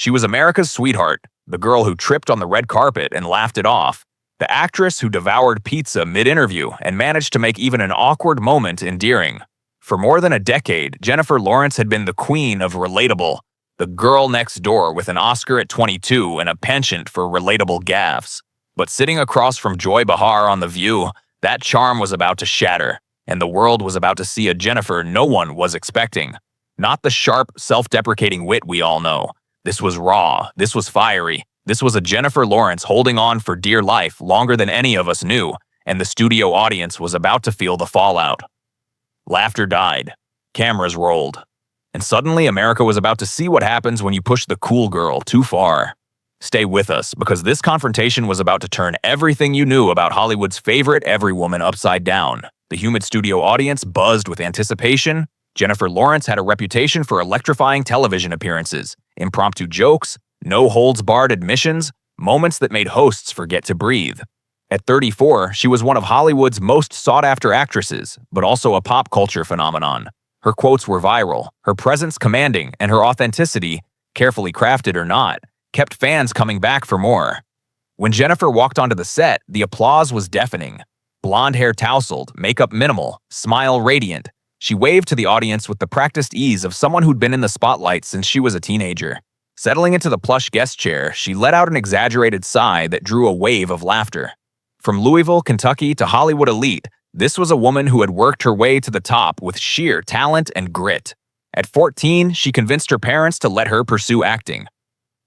She was America's sweetheart, the girl who tripped on the red carpet and laughed it off, the actress who devoured pizza mid-interview and managed to make even an awkward moment endearing. For more than a decade, Jennifer Lawrence had been the queen of relatable, the girl next door with an Oscar at 22 and a penchant for relatable gaffes. But sitting across from Joy Behar on The View, that charm was about to shatter, and the world was about to see a Jennifer no one was expecting. Not the sharp, self-deprecating wit we all know. This was raw, this was fiery, this was a Jennifer Lawrence holding on for dear life longer than any of us knew, and the studio audience was about to feel the fallout. Laughter died. Cameras rolled. And suddenly America was about to see what happens when you push the cool girl too far. Stay with us, because this confrontation was about to turn everything you knew about Hollywood's favorite every woman upside down. The humid studio audience buzzed with anticipation. Jennifer Lawrence had a reputation for electrifying television appearances, impromptu jokes, no-holds-barred admissions, moments that made hosts forget to breathe. At 34, she was one of Hollywood's most sought-after actresses, but also a pop culture phenomenon. Her quotes were viral, her presence commanding, and her authenticity, carefully crafted or not, kept fans coming back for more. When Jennifer walked onto the set, the applause was deafening. Blonde hair tousled, makeup minimal, smile radiant. She waved to the audience with the practiced ease of someone who'd been in the spotlight since she was a teenager. Settling into the plush guest chair, she let out an exaggerated sigh that drew a wave of laughter. From Louisville, Kentucky to Hollywood elite, this was a woman who had worked her way to the top with sheer talent and grit. At 14, she convinced her parents to let her pursue acting.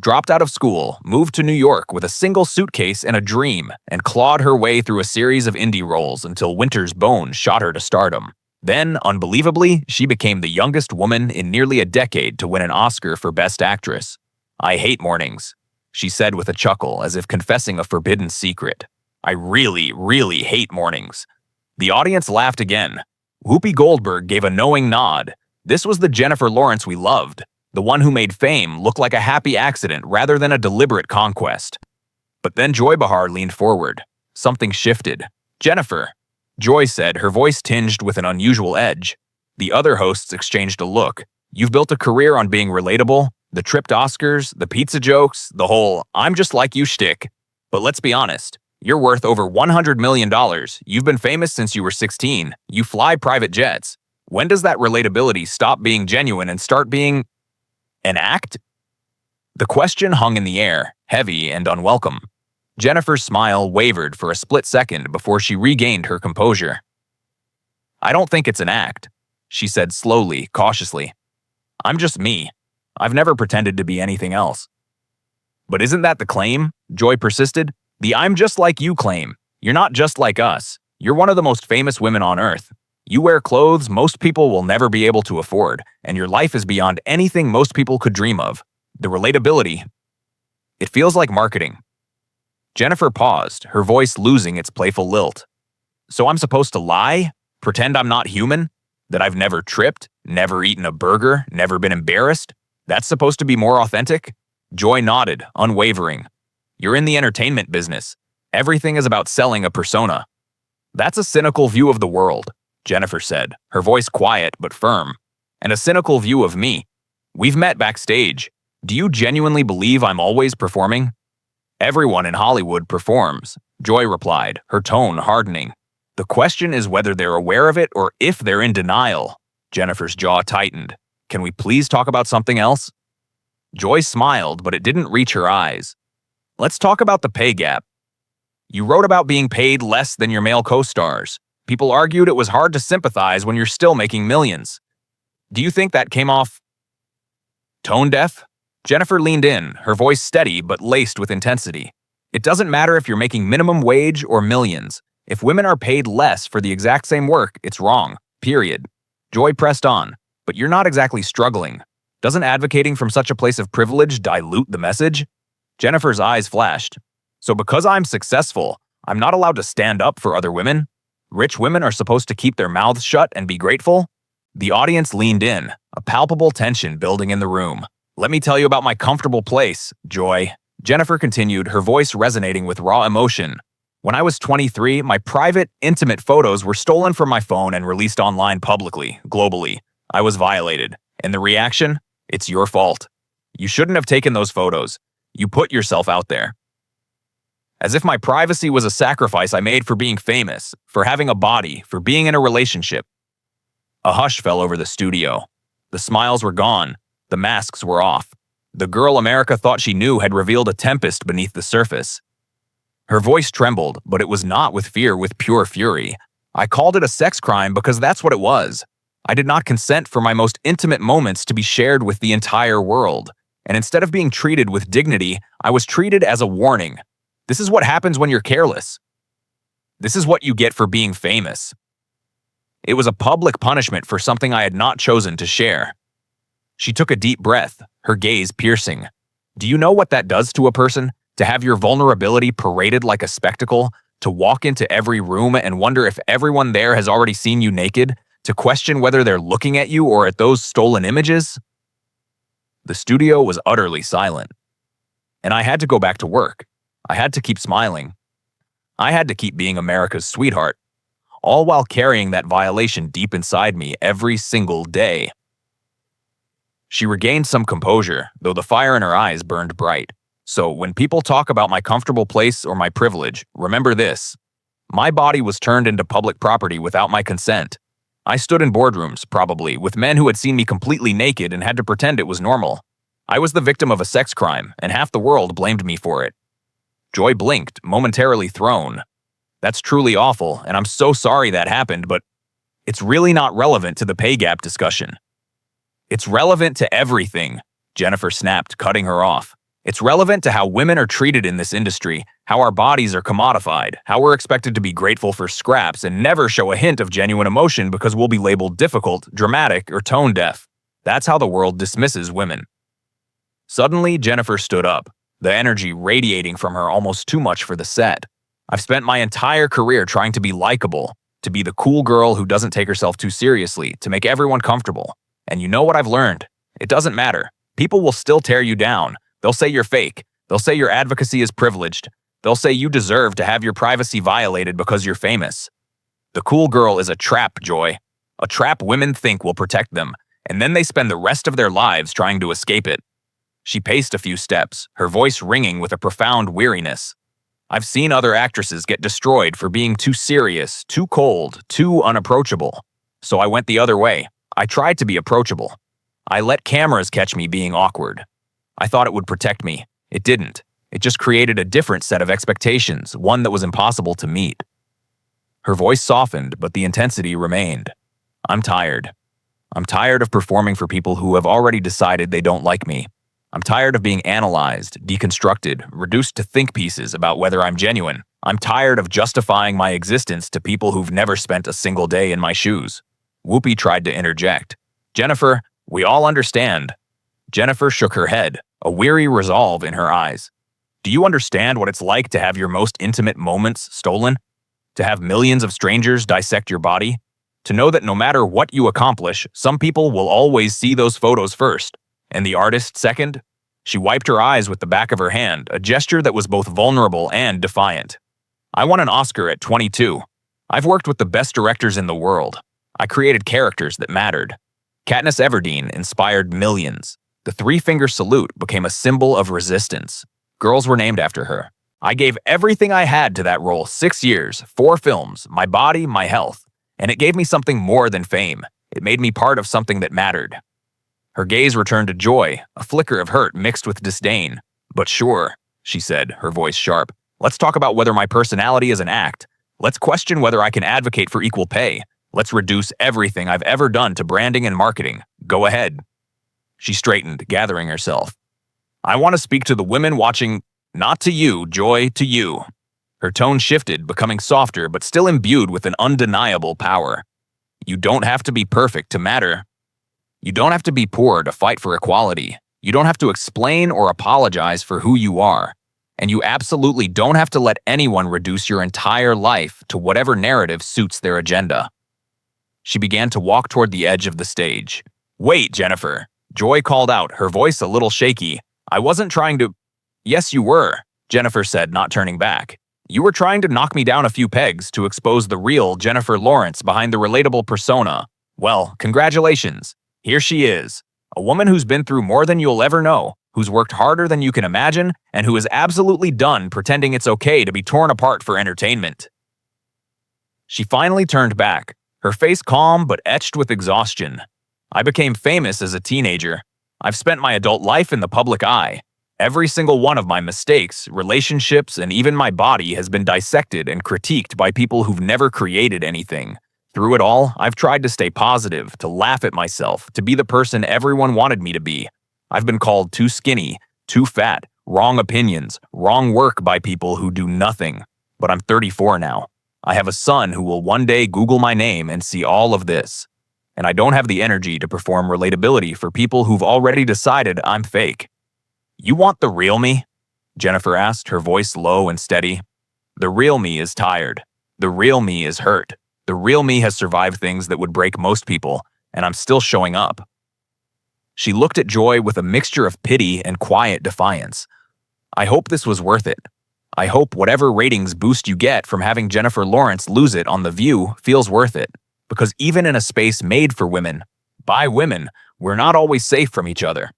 Dropped out of school, moved to New York with a single suitcase and a dream, and clawed her way through a series of indie roles until Winter's Bone shot her to stardom. Then, unbelievably, she became the youngest woman in nearly a decade to win an Oscar for Best Actress. "I hate mornings," she said with a chuckle, as if confessing a forbidden secret. "I really, really hate mornings." The audience laughed again. Whoopi Goldberg gave a knowing nod. This was the Jennifer Lawrence we loved, the one who made fame look like a happy accident rather than a deliberate conquest. But then Joy Behar leaned forward. Something shifted. "Jennifer," Joy said, her voice tinged with an unusual edge. The other hosts exchanged a look. "You've built a career on being relatable, the tripped Oscars, the pizza jokes, the whole 'I'm just like you' shtick. But let's be honest. You're worth over $100 million. You've been famous since you were 16. You fly private jets. When does that relatability stop being genuine and start being an act?" The question hung in the air, heavy and unwelcome. Jennifer's smile wavered for a split second before she regained her composure. "I don't think it's an act," she said slowly, cautiously. "I'm just me. I've never pretended to be anything else." "But isn't that the claim?" Joy persisted. "The 'I'm just like you' claim. You're not just like us. You're one of the most famous women on earth. You wear clothes most people will never be able to afford, and your life is beyond anything most people could dream of. The relatability. It feels like marketing." Jennifer paused, her voice losing its playful lilt. "So I'm supposed to lie? Pretend I'm not human? That I've never tripped, never eaten a burger, never been embarrassed? That's supposed to be more authentic?" Joy nodded, unwavering. "You're in the entertainment business. Everything is about selling a persona." "That's a cynical view of the world," Jennifer said, her voice quiet but firm. "And a cynical view of me. We've met backstage. Do you genuinely believe I'm always performing?" "Everyone in Hollywood performs," Joy replied, her tone hardening. "The question is whether they're aware of it or if they're in denial." Jennifer's jaw tightened. "Can we please talk about something else?" Joy smiled, but it didn't reach her eyes. "Let's talk about the pay gap. You wrote about being paid less than your male co-stars. People argued it was hard to sympathize when you're still making millions. Do you think that came off tone deaf?" Jennifer leaned in, her voice steady but laced with intensity. "It doesn't matter if you're making minimum wage or millions. If women are paid less for the exact same work, it's wrong. Period." Joy pressed on. "But you're not exactly struggling. Doesn't advocating from such a place of privilege dilute the message?" Jennifer's eyes flashed. "So because I'm successful, I'm not allowed to stand up for other women? Rich women are supposed to keep their mouths shut and be grateful?" The audience leaned in, a palpable tension building in the room. "Let me tell you about my comfortable place, Joy," Jennifer continued, her voice resonating with raw emotion. "When I was 23, my private, intimate photos were stolen from my phone and released online publicly, globally. I was violated. And the reaction? It's your fault. You shouldn't have taken those photos. You put yourself out there. As if my privacy was a sacrifice I made for being famous, for having a body, for being in a relationship. A hush fell over the studio. The smiles were gone. The masks were off. The girl America thought she knew had revealed a tempest beneath the surface. Her voice trembled, but it was not with fear, with pure fury. I called it a sex crime because that's what it was. I did not consent for my most intimate moments to be shared with the entire world. And instead of being treated with dignity, I was treated as a warning. This is what happens when you're careless. This is what you get for being famous. It was a public punishment for something I had not chosen to share. She took a deep breath, her gaze piercing. Do you know what that does to a person? To have your vulnerability paraded like a spectacle? To walk into every room and wonder if everyone there has already seen you naked? To question whether they're looking at you or at those stolen images? The studio was utterly silent. And I had to go back to work. I had to keep smiling. I had to keep being America's sweetheart, all while carrying that violation deep inside me every single day. She regained some composure, though the fire in her eyes burned bright. So when people talk about my comfortable place or my privilege, remember this. My body was turned into public property without my consent. I stood in boardrooms, probably, with men who had seen me completely naked and had to pretend it was normal. I was the victim of a sex crime, and half the world blamed me for it. Joy blinked, momentarily thrown. That's truly awful, and I'm so sorry that happened, but it's really not relevant to the pay gap discussion. It's relevant to everything, Jennifer snapped, cutting her off. It's relevant to how women are treated in this industry, how our bodies are commodified, how we're expected to be grateful for scraps and never show a hint of genuine emotion because we'll be labeled difficult, dramatic, or tone deaf. That's how the world dismisses women. Suddenly, Jennifer stood up, the energy radiating from her almost too much for the set. I've spent my entire career trying to be likable, to be the cool girl who doesn't take herself too seriously, to make everyone comfortable. And you know what I've learned? It doesn't matter. People will still tear you down. They'll say you're fake. They'll say your advocacy is privileged. They'll say you deserve to have your privacy violated because you're famous. The cool girl is a trap, Joy. A trap women think will protect them, and then they spend the rest of their lives trying to escape it. She paced a few steps, her voice ringing with a profound weariness. I've seen other actresses get destroyed for being too serious, too cold, too unapproachable. So I went the other way. I tried to be approachable. I let cameras catch me being awkward. I thought it would protect me. It didn't. It just created a different set of expectations, one that was impossible to meet. Her voice softened, but the intensity remained. I'm tired. I'm tired of performing for people who have already decided they don't like me. I'm tired of being analyzed, deconstructed, reduced to think pieces about whether I'm genuine. I'm tired of justifying my existence to people who've never spent a single day in my shoes. Whoopi tried to interject. Jennifer, we all understand. Jennifer shook her head, a weary resolve in her eyes. Do you understand what it's like to have your most intimate moments stolen? To have millions of strangers dissect your body? To know that no matter what you accomplish, some people will always see those photos first, and the artist second? She wiped her eyes with the back of her hand, a gesture that was both vulnerable and defiant. I won an Oscar at 22. I've worked with the best directors in the world. I created characters that mattered. Katniss Everdeen inspired millions. The three-finger salute became a symbol of resistance. Girls were named after her. I gave everything I had to that role, 6 years, 4 films, my body, my health. And it gave me something more than fame. It made me part of something that mattered. Her gaze returned to Joy, a flicker of hurt mixed with disdain. But sure, she said, her voice sharp. Let's talk about whether my personality is an act. Let's question whether I can advocate for equal pay. Let's reduce everything I've ever done to branding and marketing. Go ahead. She straightened, gathering herself. I want to speak to the women watching, not to you, Joy, to you. Her tone shifted, becoming softer but still imbued with an undeniable power. You don't have to be perfect to matter. You don't have to be poor to fight for equality. You don't have to explain or apologize for who you are. And you absolutely don't have to let anyone reduce your entire life to whatever narrative suits their agenda. She began to walk toward the edge of the stage. Wait, Jennifer. Joy called out, her voice a little shaky. I wasn't trying to... Yes, you were, Jennifer said, not turning back. You were trying to knock me down a few pegs to expose the real Jennifer Lawrence behind the relatable persona. Well, congratulations. Here she is. A woman who's been through more than you'll ever know, who's worked harder than you can imagine, and who is absolutely done pretending it's okay to be torn apart for entertainment. She finally turned back, her face calm but etched with exhaustion. I became famous as a teenager. I've spent my adult life in the public eye. Every single one of my mistakes, relationships, and even my body has been dissected and critiqued by people who've never created anything. Through it all, I've tried to stay positive, to laugh at myself, to be the person everyone wanted me to be. I've been called too skinny, too fat, wrong opinions, wrong work by people who do nothing. But I'm 34 now. I have a son who will one day Google my name and see all of this. And I don't have the energy to perform relatability for people who've already decided I'm fake. "You want the real me?" Jennifer asked, her voice low and steady. "The real me is tired. The real me is hurt. The real me has survived things that would break most people, and I'm still showing up." She looked at Joy with a mixture of pity and quiet defiance. "I hope this was worth it. I hope whatever ratings boost you get from having Jennifer Lawrence lose it on The View feels worth it. Because even in a space made for women, by women, we're not always safe from each other."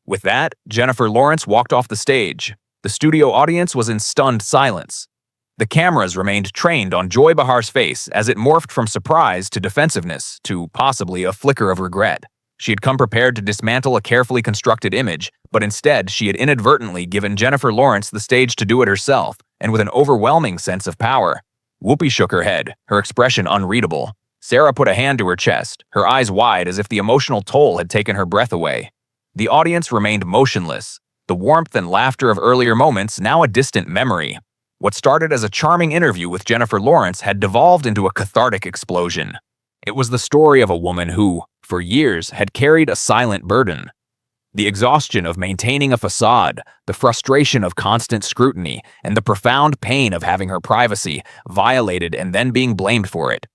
With that, Jennifer Lawrence walked off the stage. The studio audience was in stunned silence. The cameras remained trained on Joy Behar's face as it morphed from surprise to defensiveness to possibly a flicker of regret. She had come prepared to dismantle a carefully constructed image, but instead she had inadvertently given Jennifer Lawrence the stage to do it herself, and with an overwhelming sense of power. Whoopi shook her head, her expression unreadable. Sarah put a hand to her chest, her eyes wide as if the emotional toll had taken her breath away. The audience remained motionless, the warmth and laughter of earlier moments now a distant memory. What started as a charming interview with Jennifer Lawrence had devolved into a cathartic explosion. It was the story of a woman who, for years, had carried a silent burden. The exhaustion of maintaining a facade, the frustration of constant scrutiny, and the profound pain of having her privacy violated and then being blamed for it.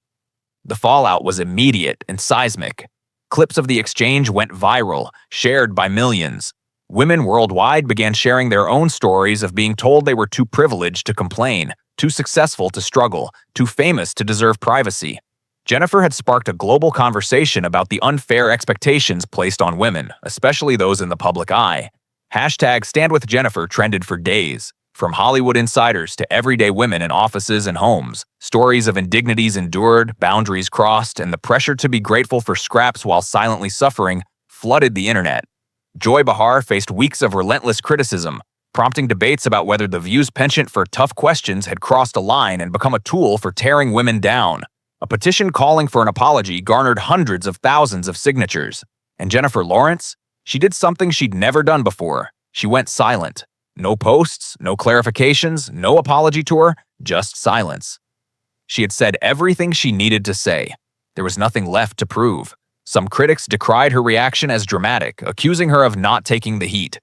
The fallout was immediate and seismic. Clips of the exchange went viral, shared by millions. Women worldwide began sharing their own stories of being told they were too privileged to complain, too successful to struggle, too famous to deserve privacy. Jennifer had sparked a global conversation about the unfair expectations placed on women, especially those in the public eye. Hashtag #StandWithJennifer trended for days. From Hollywood insiders to everyday women in offices and homes, stories of indignities endured, boundaries crossed, and the pressure to be grateful for scraps while silently suffering flooded the internet. Joy Behar faced weeks of relentless criticism, prompting debates about whether The View's penchant for tough questions had crossed a line and become a tool for tearing women down. A petition calling for an apology garnered hundreds of thousands of signatures. And Jennifer Lawrence? She did something she'd never done before. She went silent. No posts, no clarifications, no apology tour, just silence. She had said everything she needed to say. There was nothing left to prove. Some critics decried her reaction as dramatic, accusing her of not taking the heat.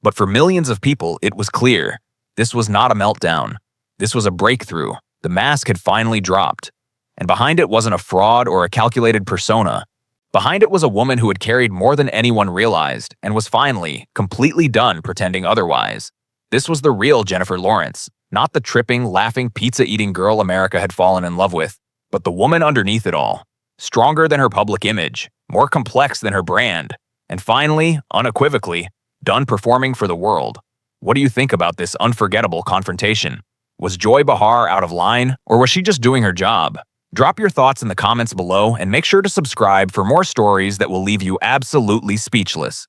But for millions of people, it was clear. This was not a meltdown. This was a breakthrough. The mask had finally dropped. And behind it wasn't a fraud or a calculated persona. Behind it was a woman who had carried more than anyone realized and was finally, completely done pretending otherwise. This was the real Jennifer Lawrence, not the tripping, laughing, pizza-eating girl America had fallen in love with, but the woman underneath it all. Stronger than her public image, more complex than her brand, and finally, unequivocally, done performing for the world. What do you think about this unforgettable confrontation? Was Joy Behar out of line, or was she just doing her job? Drop your thoughts in the comments below and make sure to subscribe for more stories that will leave you absolutely speechless.